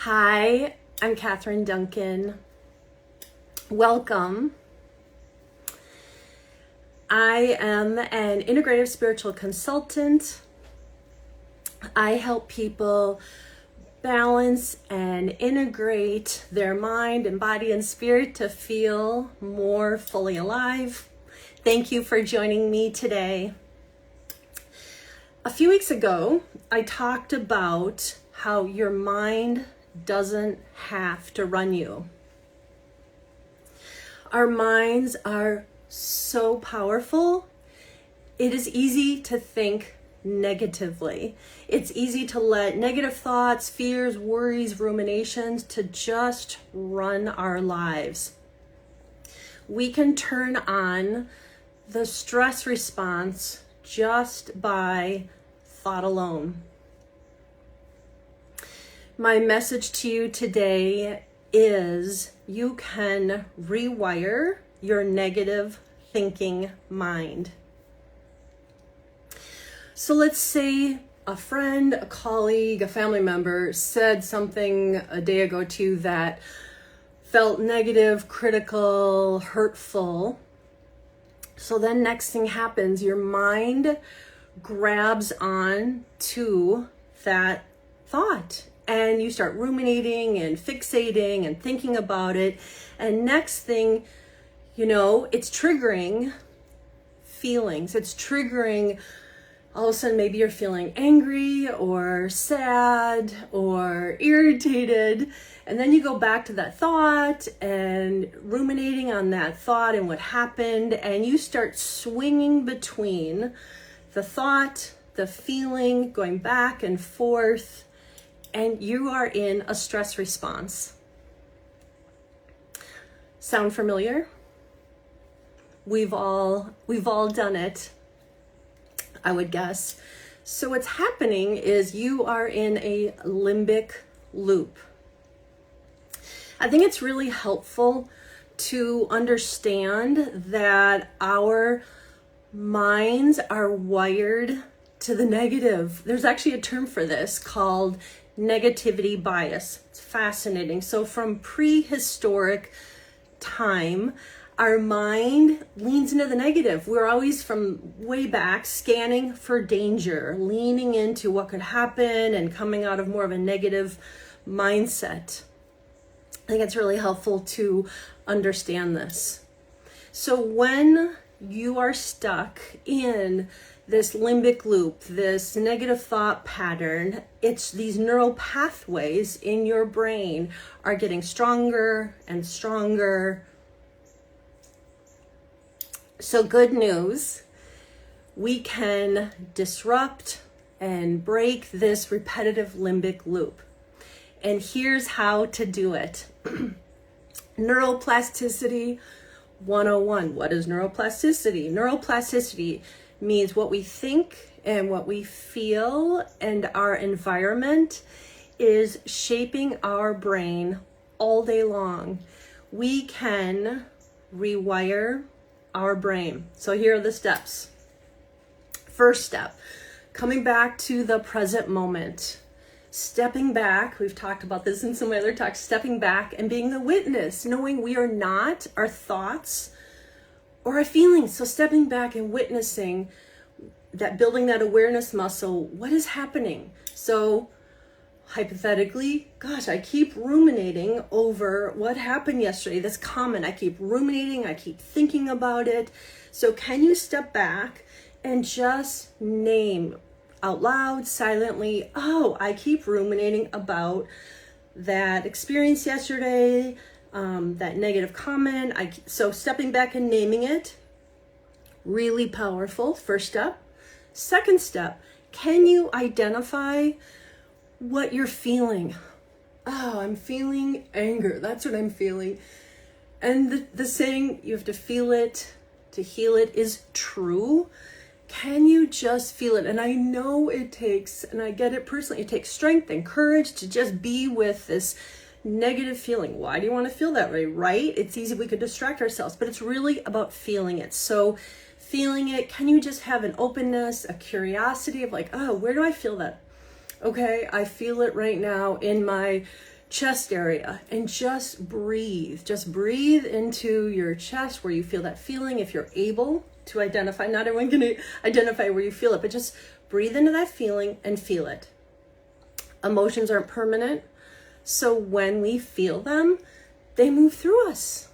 Hi, I'm Catherine Duncan. Welcome. I am an integrative spiritual consultant. I help people balance and integrate their mind and body and spirit to feel more fully alive. Thank you for joining me today. A few weeks ago, I talked about how your mind doesn't have to run you. Our minds are so powerful. It is easy to think negatively. It's easy to let negative thoughts, fears, worries, ruminations to just run our lives. We can turn on the stress response just by thought alone. My message to you today is you can rewire your negative thinking mind. So let's say a friend, a colleague, a family member said something a day ago to you that felt negative, critical, hurtful. So then next thing happens, your mind grabs on to that thought. And you start ruminating and fixating and thinking about it. And next thing you know, it's triggering feelings. It's triggering, all of a sudden, maybe you're feeling angry or sad or irritated. And then you go back to that thought and ruminating on that thought and what happened. And you start swinging between the thought, the feeling, going back and forth. And you are in a stress response. Sound familiar? We've all done it, I would guess. So what's happening is you are in a limbic loop. I think it's really helpful to understand that our minds are wired to the negative. There's actually a term for this called negativity bias. It's fascinating. So from prehistoric time, our mind leans into the negative. We're always from way back scanning for danger, leaning into what could happen and coming out of more of a negative mindset. I think it's really helpful to understand this. So when you are stuck in this limbic loop, this negative thought pattern, it's these neural pathways in your brain are getting stronger and stronger. So good news, we can disrupt and break this repetitive limbic loop. And here's how to do it. Neuroplasticity 101. What is neuroplasticity? Neuroplasticity means what we think and what we feel and our environment is shaping our brain all day long. We can rewire our brain. So here are the steps. First step, coming back to the present moment. Stepping back, we've talked about this in some other talks, stepping back and being the witness, knowing we are not our thoughts or our feelings. So stepping back and witnessing that, building that awareness muscle, what is happening? So hypothetically, gosh, I keep ruminating over what happened yesterday. That's common. I keep ruminating, I keep thinking about it. So can you step back and just name out loud, silently, oh, I keep ruminating about that experience yesterday, that negative comment. So stepping back and naming it, really powerful, first step. Second step, can you identify what you're feeling? Oh, I'm feeling anger. That's what I'm feeling. And the saying, you have to feel it to heal it, is true. Can you just feel it? And I know it takes, and I get it personally, it takes strength and courage to just be with this negative feeling. Why do you want to feel that way, right? It's easy, we could distract ourselves, but it's really about feeling it. So feeling it, can you just have an openness, a curiosity of like, oh, where do I feel that? Okay, I feel it right now in my chest area, and just breathe. Just breathe into your chest where you feel that feeling. If you're able to identify, not everyone can identify where you feel it, but just breathe into that feeling and feel it. Emotions aren't permanent, so when we feel them, they move through us.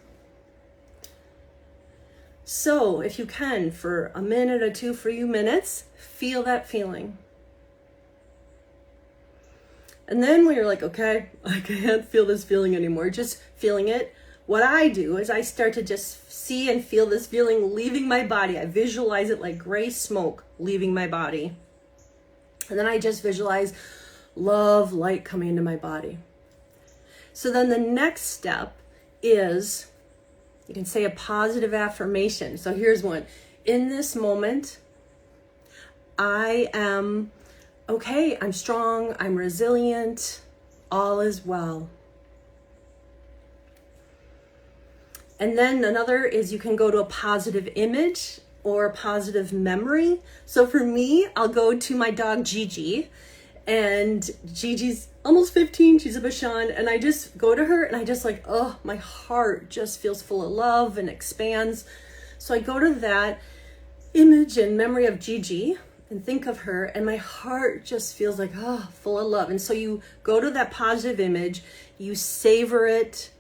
So if you can, for a minute or two, for a few minutes, feel that feeling. And then when you're like, okay, I can't feel this feeling anymore, just feeling it, what I do is I start to just see and feel this feeling leaving my body. I visualize it like gray smoke leaving my body. And then I just visualize love, light coming into my body. So then the next step is, you can say a positive affirmation. So here's one. In this moment, I am okay, I'm strong, I'm resilient, all is well. And then another is you can go to a positive image or a positive memory. So for me, I'll go to my dog Gigi, and Gigi's almost 15, she's a Bashan, and I just go to her and I just like, oh, my heart just feels full of love and expands. So I go to that image and memory of Gigi and think of her, and my heart just feels like, oh, full of love. And so you go to that positive image, you savor it,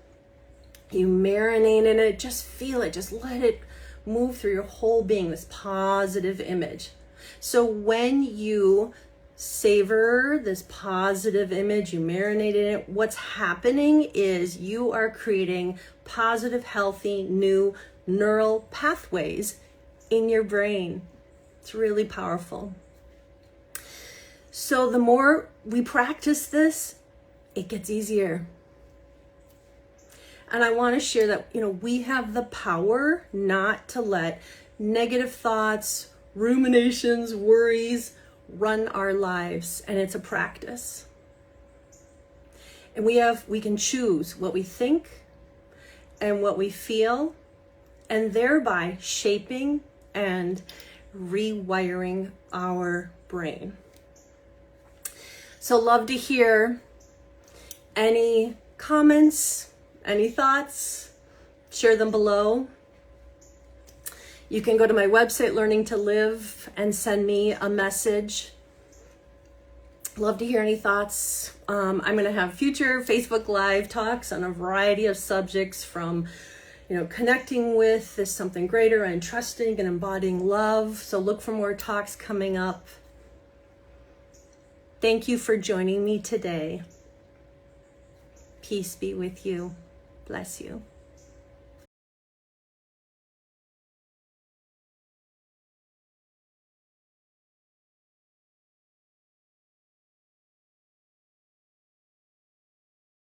you marinate in it, just feel it, just let it move through your whole being, this positive image. So when you savor this positive image, you marinate in it, what's happening is you are creating positive, healthy, new neural pathways in your brain. It's really powerful. So the more we practice this, it gets easier. And I want to share that, we have the power not to let negative thoughts, ruminations, worries run our lives. And it's a practice. And we can choose what we think and what we feel, and thereby shaping and rewiring our brain. So love to hear any comments, any thoughts, share them below. You can go to my website, Learning to Live, and send me a message. Love to hear any thoughts. I'm going to have future Facebook Live talks on a variety of subjects, from connecting with this something greater and trusting and embodying love. So look for more talks coming up. Thank you for joining me today. Peace be with you. Bless you.